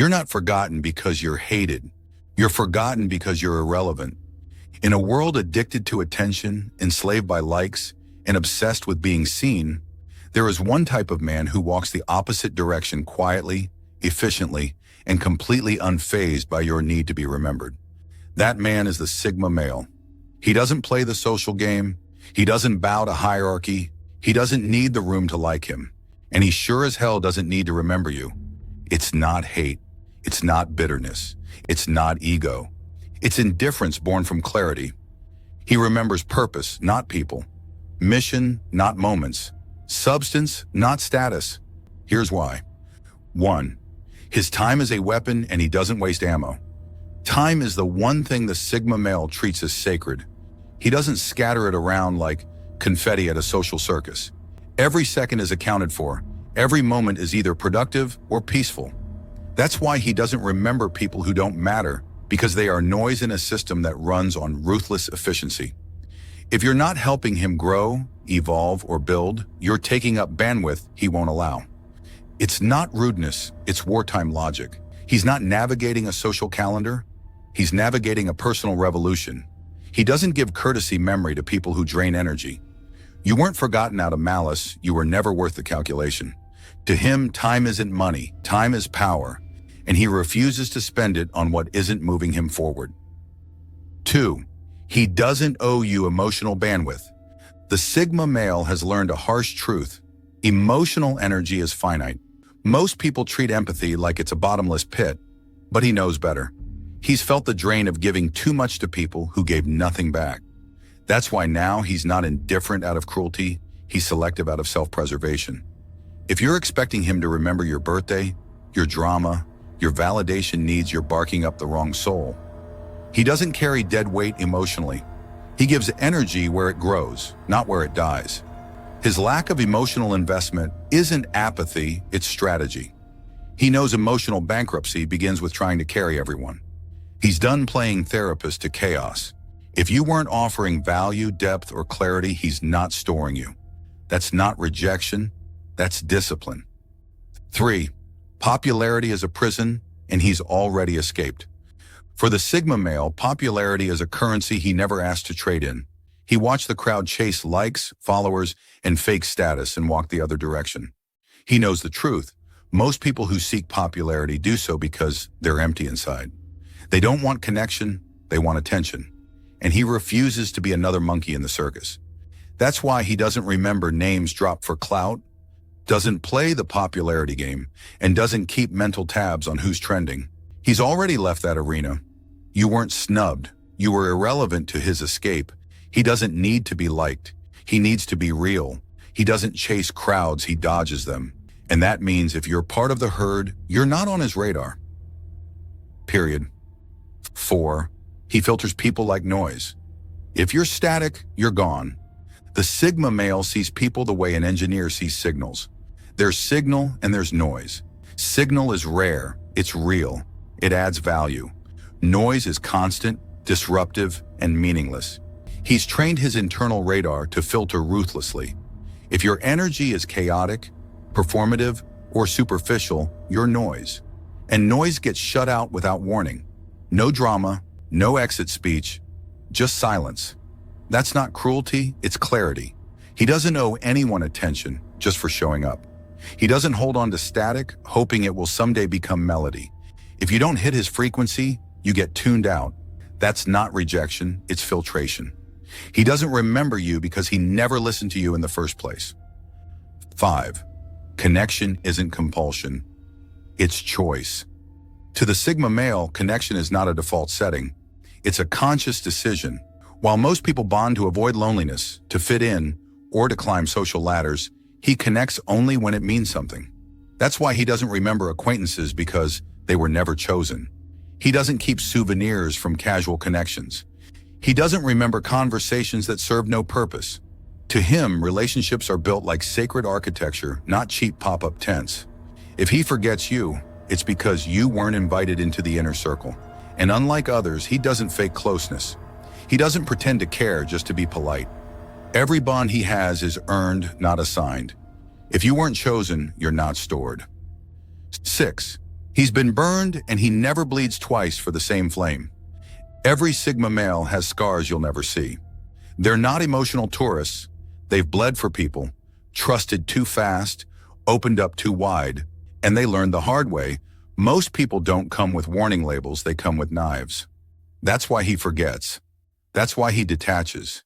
You're not forgotten because you're hated. You're forgotten because you're irrelevant. In a world addicted to attention, enslaved by likes, and obsessed with being seen, there is one type of man who walks the opposite direction quietly, efficiently, and completely unfazed by your need to be remembered. That man is the Sigma male. He doesn't play the social game. He doesn't bow to hierarchy. He doesn't need the room to like him. And he sure as hell doesn't need to remember you. It's not hate. It's not bitterness. It's not ego. It's indifference born from clarity. He remembers purpose, not people. Mission, not moments. Substance, not status. Here's why. 1. His time is a weapon and he doesn't waste ammo. Time is the one thing the Sigma male treats as sacred. He doesn't scatter it around like confetti at a social circus. Every second is accounted for. Every moment is either productive or peaceful. That's why he doesn't remember people who don't matter, because they are noise in a system that runs on ruthless efficiency. If you're not helping him grow, evolve, or build, you're taking up bandwidth he won't allow. It's not rudeness, it's wartime logic. He's not navigating a social calendar. He's navigating a personal revolution. He doesn't give courtesy memory to people who drain energy. You weren't forgotten out of malice. You were never worth the calculation. To him, time isn't money, time is power, and he refuses to spend it on what isn't moving him forward. 2. He doesn't owe you emotional bandwidth. The Sigma male has learned a harsh truth. Emotional energy is finite. Most people treat empathy like it's a bottomless pit, but he knows better. He's felt the drain of giving too much to people who gave nothing back. That's why now he's not indifferent out of cruelty, he's selective out of self-preservation. If you're expecting him to remember your birthday, your drama, your validation needs, you're barking up the wrong soul. He doesn't carry dead weight emotionally. He gives energy where it grows, not where it dies. His lack of emotional investment isn't apathy, it's strategy. He knows emotional bankruptcy begins with trying to carry everyone. He's done playing therapist to chaos. If you weren't offering value, depth, or clarity, he's not storing you. That's not rejection, that's discipline. 3. Popularity is a prison, and he's already escaped. For the Sigma male, popularity is a currency he never asked to trade in. He watched the crowd chase likes, followers, and fake status and walk the other direction. He knows the truth. Most people who seek popularity do so because they're empty inside. They don't want connection, they want attention. And he refuses to be another monkey in the circus. That's why he doesn't remember names dropped for clout, doesn't play the popularity game, and doesn't keep mental tabs on who's trending. He's already left that arena. You weren't snubbed. You were irrelevant to his escape. He doesn't need to be liked. He needs to be real. He doesn't chase crowds, he dodges them. And that means if you're part of the herd, you're not on his radar. Period. 4. He filters people like noise. If you're static, you're gone. The Sigma male sees people the way an engineer sees signals. There's signal and there's noise. Signal is rare, it's real, it adds value. Noise is constant, disruptive, and meaningless. He's trained his internal radar to filter ruthlessly. If your energy is chaotic, performative, or superficial, you're noise. And noise gets shut out without warning. No drama, no exit speech, just silence. That's not cruelty, it's clarity. He doesn't owe anyone attention just for showing up. He doesn't hold on to static, hoping it will someday become melody. If you don't hit his frequency, you get tuned out. That's not rejection, it's filtration. He doesn't remember you because he never listened to you in the first place. 5. Connection isn't compulsion, it's choice. To the Sigma male, connection is not a default setting. It's a conscious decision. While most people bond to avoid loneliness, to fit in, or to climb social ladders, he connects only when it means something. That's why he doesn't remember acquaintances because they were never chosen. He doesn't keep souvenirs from casual connections. He doesn't remember conversations that serve no purpose. To him, relationships are built like sacred architecture, not cheap pop-up tents. If he forgets you, it's because you weren't invited into the inner circle. And unlike others, he doesn't fake closeness. He doesn't pretend to care just to be polite. Every bond he has is earned, not assigned. If you weren't chosen, you're not stored. 6. He's been burned and he never bleeds twice for the same flame. Every Sigma male has scars you'll never see. They're not emotional tourists. They've bled for people, trusted too fast, opened up too wide, and they learned the hard way. Most people don't come with warning labels, they come with knives. That's why he forgets. That's why he detaches.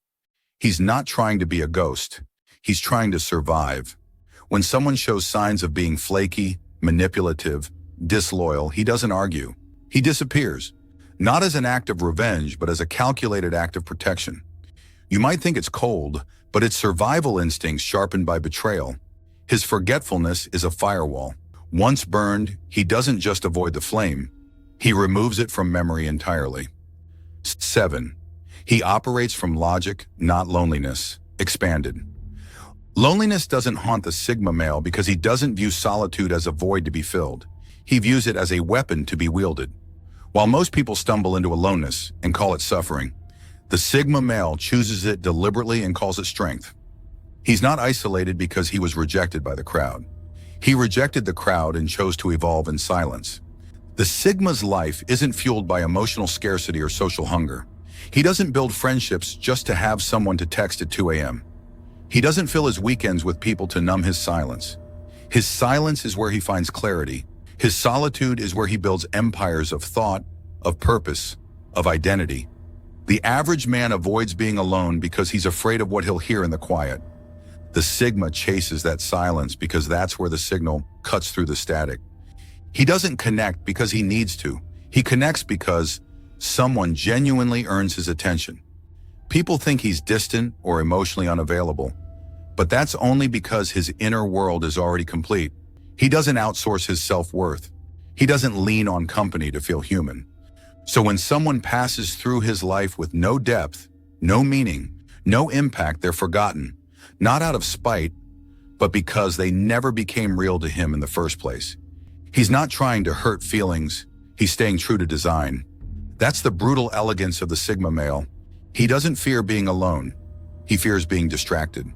He's not trying to be a ghost. He's trying to survive. When someone shows signs of being flaky, manipulative, disloyal, he doesn't argue. He disappears. Not as an act of revenge, but as a calculated act of protection. You might think it's cold, but it's survival instincts sharpened by betrayal. His forgetfulness is a firewall. Once burned, he doesn't just avoid the flame. He removes it from memory entirely. 7. He operates from logic, not loneliness. Expanded. Loneliness doesn't haunt the Sigma male because he doesn't view solitude as a void to be filled. He views it as a weapon to be wielded. While most people stumble into aloneness and call it suffering, the Sigma male chooses it deliberately and calls it strength. He's not isolated because he was rejected by the crowd. He rejected the crowd and chose to evolve in silence. The Sigma's life isn't fueled by emotional scarcity or social hunger. He doesn't build friendships just to have someone to text at 2 a.m. He doesn't fill his weekends with people to numb his silence. His silence is where he finds clarity. His solitude is where he builds empires of thought, of purpose, of identity. The average man avoids being alone because he's afraid of what he'll hear in the quiet. The Sigma chases that silence because that's where the signal cuts through the static. He doesn't connect because he needs to. He connects because someone genuinely earns his attention. People think he's distant or emotionally unavailable, but that's only because his inner world is already complete. He doesn't outsource his self-worth. He doesn't lean on company to feel human. So when someone passes through his life with no depth, no meaning, no impact, they're forgotten, not out of spite, but because they never became real to him in the first place. He's not trying to hurt feelings, he's staying true to design. That's the brutal elegance of the Sigma male. He doesn't fear being alone, he fears being distracted.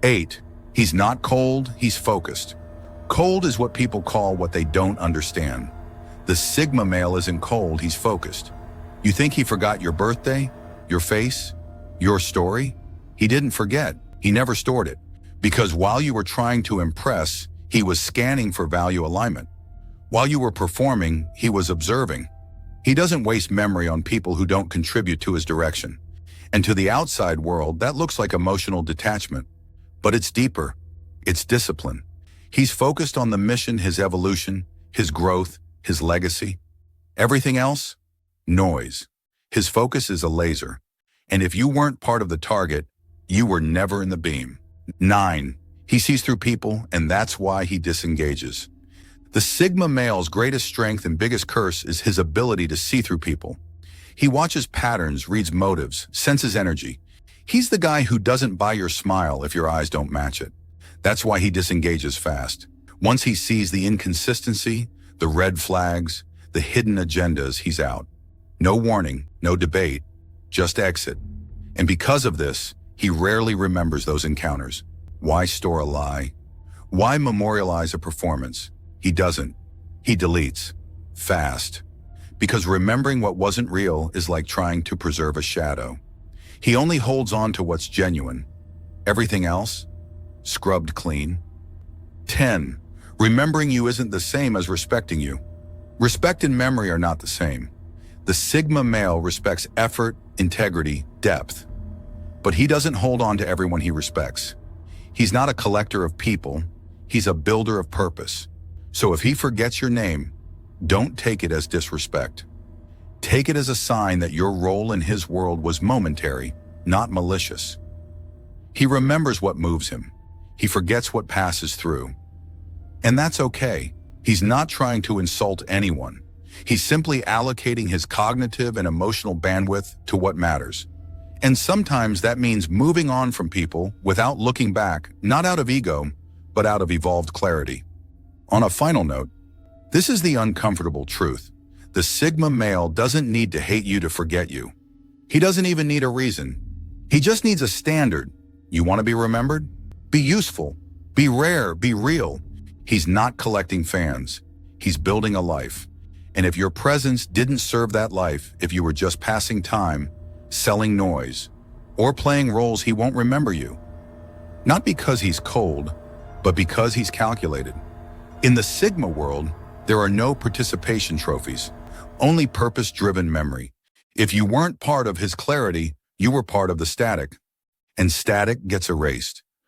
8. He's not cold, he's focused. Cold is what people call what they don't understand. The Sigma male isn't cold, he's focused. You think he forgot your birthday, your face, your story? He didn't forget, he never stored it. Because while you were trying to impress, he was scanning for value alignment. While you were performing, he was observing. He doesn't waste memory on people who don't contribute to his direction. And to the outside world, that looks like emotional detachment. But it's deeper. It's discipline. He's focused on the mission, his evolution, his growth, his legacy. Everything else? Noise. His focus is a laser. And if you weren't part of the target, you were never in the beam. 9. He sees through people, and that's why he disengages. The Sigma male's greatest strength and biggest curse is his ability to see through people. He watches patterns, reads motives, senses energy. He's the guy who doesn't buy your smile if your eyes don't match it. That's why he disengages fast. Once he sees the inconsistency, the red flags, the hidden agendas, he's out. No warning, no debate, just exit. And because of this, he rarely remembers those encounters. Why store a lie? Why memorialize a performance? He doesn't. He deletes. Fast. Because remembering what wasn't real is like trying to preserve a shadow. He only holds on to what's genuine. Everything else? Scrubbed clean. 10. Remembering you isn't the same as respecting you. Respect and memory are not the same. The Sigma male respects effort, integrity, depth. But he doesn't hold on to everyone he respects. He's not a collector of people, he's a builder of purpose. So if he forgets your name, don't take it as disrespect. Take it as a sign that your role in his world was momentary, not malicious. He remembers what moves him. He forgets what passes through. And that's okay. He's not trying to insult anyone. He's simply allocating his cognitive and emotional bandwidth to what matters. And sometimes that means moving on from people without looking back, not out of ego, but out of evolved clarity. On a final note, this is the uncomfortable truth. The Sigma male doesn't need to hate you to forget you. He doesn't even need a reason. He just needs a standard. You want to be remembered? Be useful. Be rare. Be real. He's not collecting fans. he's building a life. And if your presence didn't serve that life, if you were just passing time, selling noise, or playing roles, he won't remember you. Not because he's cold, but because he's calculated. In the Sigma world, there are no participation trophies, only purpose-driven memory. If you weren't part of his clarity, you were part of the static, and static gets erased.